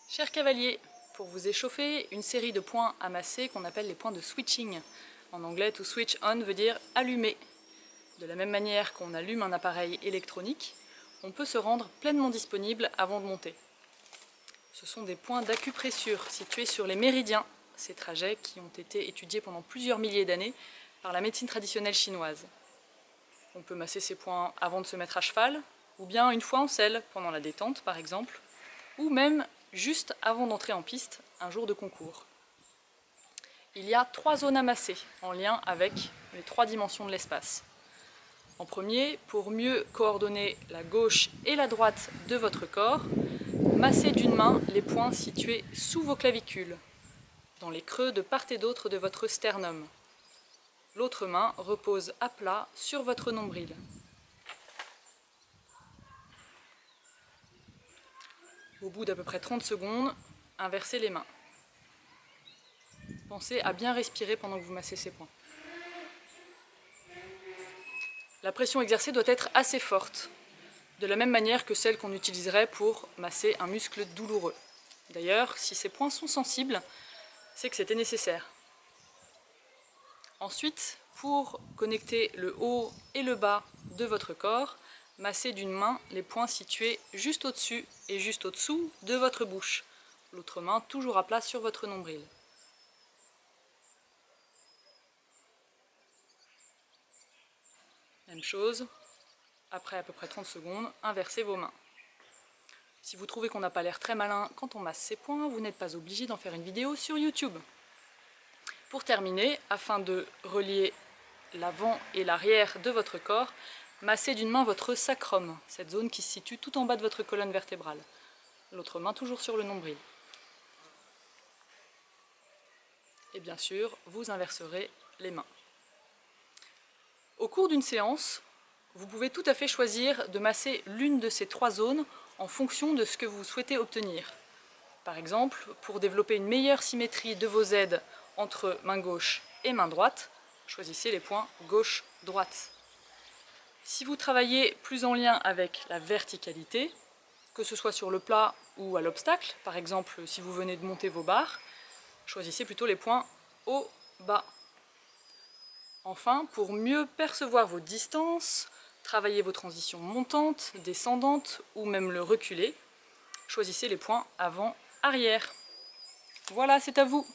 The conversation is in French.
Chers cavaliers, pour vous échauffer, une série de points à masser qu'on appelle les points de switching. En anglais, to switch on veut dire allumer. De la même manière qu'on allume un appareil électronique, on peut se rendre pleinement disponible avant de monter. Ce sont des points d'acupressure situés sur les méridiens, ces trajets qui ont été étudiés pendant plusieurs milliers d'années par la médecine traditionnelle chinoise. On peut masser ces points avant de se mettre à cheval, ou bien une fois en selle, pendant la détente par exemple, ou même juste avant d'entrer en piste un jour de concours. Il y a 3 zones à masser en lien avec les 3 dimensions de l'espace. En premier, pour mieux coordonner la gauche et la droite de votre corps, massez d'une main les points situés sous vos clavicules, dans les creux de part et d'autre de votre sternum. L'autre main repose à plat sur votre nombril. Au bout d'à peu près 30 secondes, inversez les mains. Pensez à bien respirer pendant que vous massez ces points. La pression exercée doit être assez forte, de la même manière que celle qu'on utiliserait pour masser un muscle douloureux. D'ailleurs, si ces points sont sensibles, c'est que c'était nécessaire. Ensuite, pour connecter le haut et le bas de votre corps, massez d'une main les points situés juste au-dessus et juste au-dessous de votre bouche. L'autre main toujours à plat sur votre nombril. Même chose, après à peu près 30 secondes, inversez vos mains. Si vous trouvez qu'on n'a pas l'air très malin quand on masse ces points, vous n'êtes pas obligé d'en faire une vidéo sur YouTube. Pour terminer, afin de relier l'avant et l'arrière de votre corps, massez d'une main votre sacrum, cette zone qui se situe tout en bas de votre colonne vertébrale. L'autre main toujours sur le nombril. Et bien sûr, vous inverserez les mains. Au cours d'une séance, vous pouvez tout à fait choisir de masser l'une de ces 3 zones en fonction de ce que vous souhaitez obtenir. Par exemple, pour développer une meilleure symétrie de vos aides entre main gauche et main droite, choisissez les points gauche-droite. Si vous travaillez plus en lien avec la verticalité, que ce soit sur le plat ou à l'obstacle, par exemple si vous venez de monter vos barres, choisissez plutôt les points haut-bas. Enfin, pour mieux percevoir vos distances, travailler vos transitions montantes, descendantes ou même le reculer, choisissez les points avant-arrière. Voilà, c'est à vous!